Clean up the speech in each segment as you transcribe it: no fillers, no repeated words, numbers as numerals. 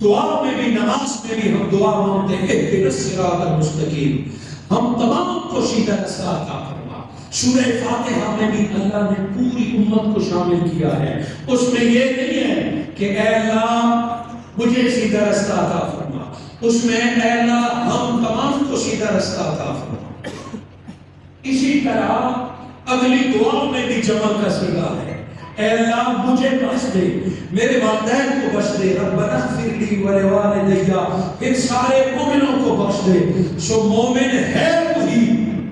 دعا میں بھی نماز میں بھی ہم دعا مانگتے ہیں اهدنا الصراط المستقیم، ہم تمام کو سیدھا راستہ عطا فرما۔ سورہ فاتحہ میں بھی اللہ نے پوری امت کو شامل کیا ہے، اس میں یہ نہیں ہے کہ اے اللہ مجھے سیدھا راستہ عطا فرما، اس میں اے اللہ ہم تمام کو سیدھا راستہ عطا فرما۔ اسی طرح اگلی دعا میں بھی جمع کا صیغہ ہے، اے اللہ مجھے بخش دے، میرے والدین کو بخش دے، ربنا اغفر لی ولوالدی، پھر سارے مومنوں کو بخش دے۔ سو مومن ہے وہی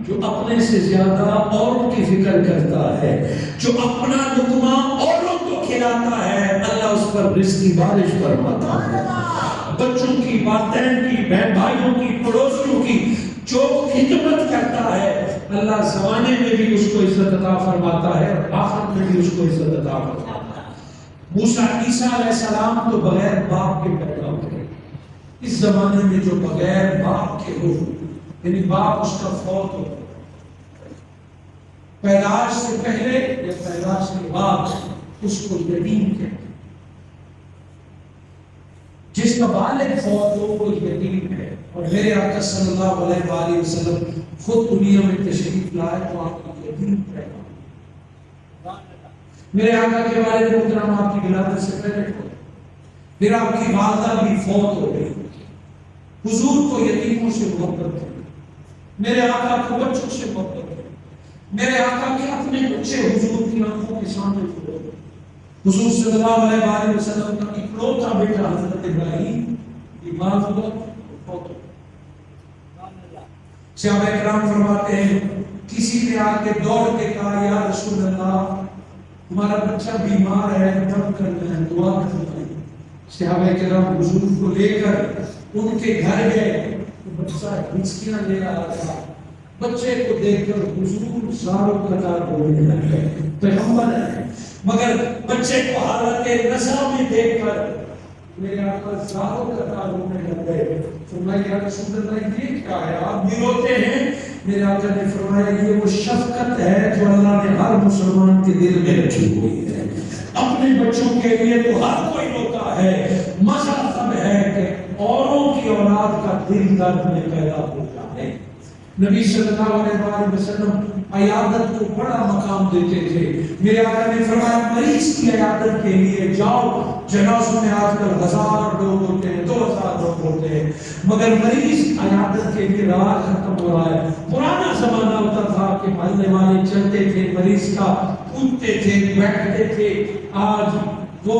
جو اپنے سے زیادہ اوروں کی فکر کرتا ہے، جو اپنا لقمہ اوروں کو کھلاتا ہے، اللہ اس پر رزق کی بارش فرماتا ہے۔ بچوں کی، والدین کی، بہن بھائیوں کی، پڑوسیوں کی جو خدمت کرتا ہے، اللہ زمانے میں بھی اس کو عزت عطا فرماتا ہے اور آخرت میں بھی اس کو عزت عطا فرماتا ہے۔ موسیٰ عیسیٰ علیہ السلام تو بغیر باپ کے پیدا ہوئے، اس زمانے میں جو بغیر باپ کے ہو، یعنی باپ اس کا فوت ہو، پیدائش سے پہلے یا پیدائش کے بعد، اس کو یتیم کہتے ہیں۔ جس کا والد فوت ہو وہ یتیم ہے، اور میرے آقا صلی اللہ علیہ وآلہ وسلم خود دنیا میں تشریف لائے تو آپ کا یتیم پیدا، میرے آقا کے والد محترم آپ کی ولادت سے پہلے ہوئے، پھر آپ کی والدہ بھی فوت ہو گئی۔ حضور کو یتیموں سے محبت ہے، میرے آقا کو بچوں سے محبت ہے، میرے آقا کے اپنے بچے حضور کی آنکھوں کے سامنے ہوئے۔ حضور صلی اللہ علیہ وآلہ وسلم کا اکلوتا بیٹا حضرت ابراہیم بیمار ہوا، فوت ہو۔ صحابہ کرام فرماتے ہیں کسی نے آ کے دوڑ کے کہا یا رسول اللہ ہمارا بچہ بیمار ہے، دم کرنا ہے، دعا کرنا ہے۔ صحابہ کرام حضور کو لے کر ان کے گھر گئے، بچہ ہچکیاں لے رہا تھا، بچے کو دیکھ کر حضور زاروں قطار رونے لگے، پیغمبر ہے، مگر بچے کو حالت نشہ میں دیکھ کر میرے آقا زاروں قطار رونے لگے۔ فرمایا یا رسول اللہ یہ کیا ہے، آپ بھی روتے ہیں؟ میرے آقا نے فرمایا یہ وہ شفقت ہے جو اللہ نے ہر مسلمان کے دل میں رکھی ہوئی ہے۔ اپنے بچوں کے لیے تو ہر کوئی روتا ہے، مزہ تب ہے کہ اوروں کی اولاد کا دل درد میں پیدا ہو جائے۔ نبی صلی اللہ علیہ وآلہ وسلم عیادت کو بڑا مقام دیتے تھے۔ میرے آقا نے فرمایا مریض کی عیادت کے لیے جاؤ، جنازوں میں آج کل 1000 لوگ ہوتے ہیں، 2000 لوگ ہوتے ہیں، مگر مریض عیادت کے لیے رواج ختم ہو رہا ہے۔ پرانا زمانہ ہوتا تھا کہ محلے والے چلتے تھے، مریض کا پوچھتے تھے، بیٹھتے تھے، آج وہ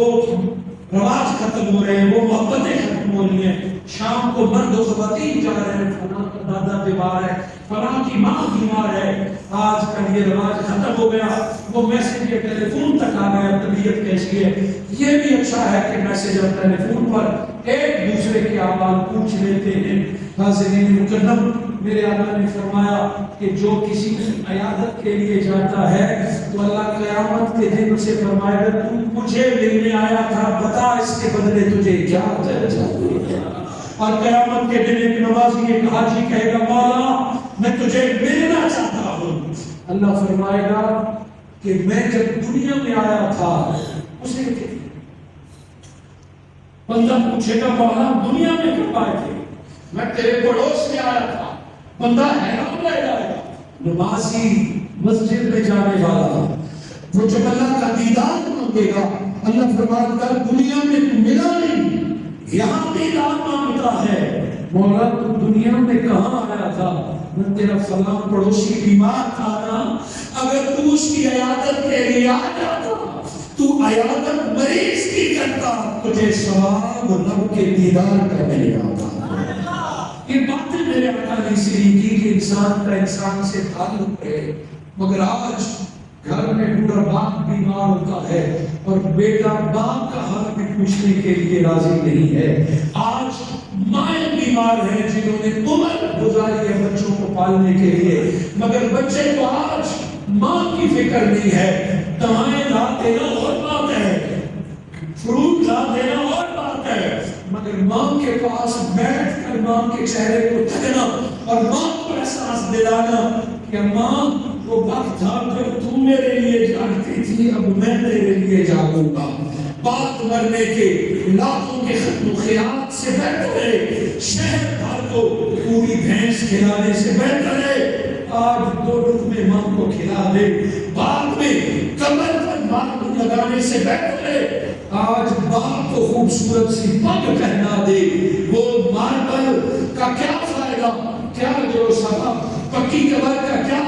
رواج ختم ہو رہے ہیں، وہ محبتیں ختم ہو رہی ہیں۔ شام کو مرد و خواتین جا رہے ہیں، فلاں کا دادا بیمار ہے، فلاں کی ماں بیمار ہے، آج کل یہ رواج ختم ہو گیا، وہ میسج یا ٹیلی فون تک آ گیا، طبیعت کیسی ہے۔ یہ بھی اچھا ہے کہ میسج اور ٹیلی فون پر ایک دوسرے کے احوال پوچھ لیتے ہیں۔ حاضرین مکرم، میرے آقا نے فرمایا کہ جو کسی کی عیادت کے لیے جاتا ہے تو اللہ قیامت کے دن سے فرمائے گا تو مجھے ملنے آیا تھا، بتا اس کے بدلے تجھے کیا چاہیے۔ اور قیامت کے دن ایک نمازی ایک حاجی کہے گا مولا میں تجھے ملنا چاہتا ہوں، اللہ فرمائے گا کہ میں جب دنیا میں آیا تھا اسے بندہ پوچھے گا مولا دنیا میں کب آئے تھے، میں تیرے پڑوس میں آیا تھا، بندہ حیران رہ جائے گا۔ نمازی مسجد میں جانے والا وہ جب اللہ کا دیدار مانگے گا، اللہ فرمائے گا دنیا میں تو ملا نہیں، یہاں دیدار مانگتا ہے، مولا تو دنیا میں کہاں آیا تھا، میں تیرا فلاں پڑوسی بیمار تھا نا، اگر تو اس کی عیادت کے لیے آ جاتا، تو عیادت مریض کی کرتا، تجھے ثواب رب کے دیدار کا مل جاتا۔ یہ باتیں میرے آقا نے اس لیے کی کہ انسان کا انسان سے تعلق ہے، مگر آج گھر میں پورا باپ بیمار ہوتا ہے اور بیٹا باپ کا حال بھی پوچھنے کے لیے راضی نہیں ہے۔ آج مائیں بیمار ہیں جنہوں نے عمر گزاری ہے بچوں کو پالنے کے لیے، مگر بچے کو آج ماں کی فکر نہیں ہے۔ دوائیں لا دینا اور بات ہے، فروٹ لا دینا اور بات ہے، مگر ماں کے پاس بیٹھ کر ماں کے چہرے کو تکنا اور ماں کو احساس دلانا کہ ماں وہ وقت تھا جب تو میرے لیے جاگتی تھی، اب میں تیرے لیے جاگوں گا۔ بعد مرنے کے لاکھوں کے ختم خیرات سے بہتر ہے شہر بھر کو پوری بھینس کھلانے سے بہتر ہے آج 2 لقمے ماں کو کھلا دے بعد میں کمر پر ماتم لگانے سے بہتر ہے آج باپ کو خوبصورت سی پگ پہنا دے وہ ماربل کا کیا فائدہ کیا جو سبب پکی قبر کا کیا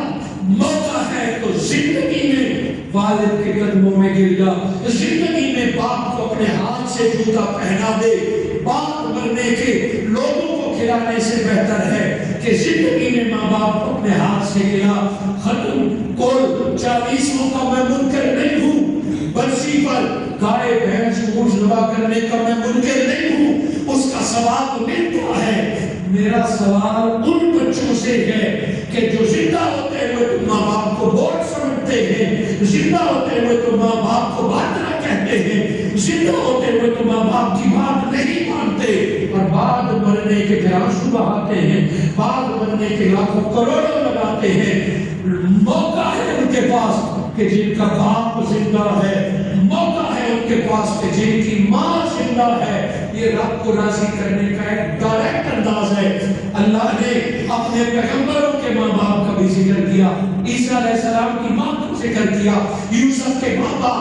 موقع ہے تو زندگی میں والد کے قدموں میں گر جا زندگی میں باپ کو اپنے ہاتھ سے جوتا پہنا دے باپ مرنے کے لوگوں کو کھلانے سے بہتر ہے کہ زندگی میں ماں باپ کو اپنے ہاتھ سے کھلا ختم کل 40 کا میں منکر نہیں ہوں برسی پر گائے بھینس اونٹ ذبح کرنے کا میں منکر نہیں ہوں اس کا ثواب ملتا ہے میرا سوال ان بچوں سے ہے کہ جو زندہ ہوتے ہوئے تو ماں باپ کو بوجھ سمجھتے ہیں زندہ ہوتے ہوئے تو ماں باپ کو باتنا کہتے ہیں زندہ ہوتے ہوئے تو ماں باپ کی بات نہیں مانتے اور بعد مرنے کے پھر آنسو بہاتے ہیں بعد مرنے کے لاکھوں کروڑوں لگاتے ہیں موقع ہے ان کے پاس کہ جن کا باپ زندہ ہے موقع ہے ان کے پاس کہ جن کی ماں زندہ ہے یہ رب کو راضی کرنے کا ایک ڈائریکٹ انداز ہے اللہ نے اپنے پیغمبروں کے ماں باپ کا بھی ذکر کیا عیسیٰ علیہ السلام کی ماں کا ذکر کیا یوسف کے بابا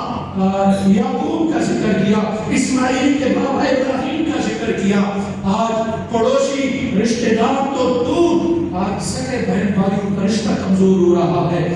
یعقوب کا ذکر کیا اسماعیل کے بابا ابراہیم کا ذکر کیا آج پڑوسی رشتہ دار تو دور آج سگے بہن بھائیوں کا رشتہ کمزور ہو رہا ہے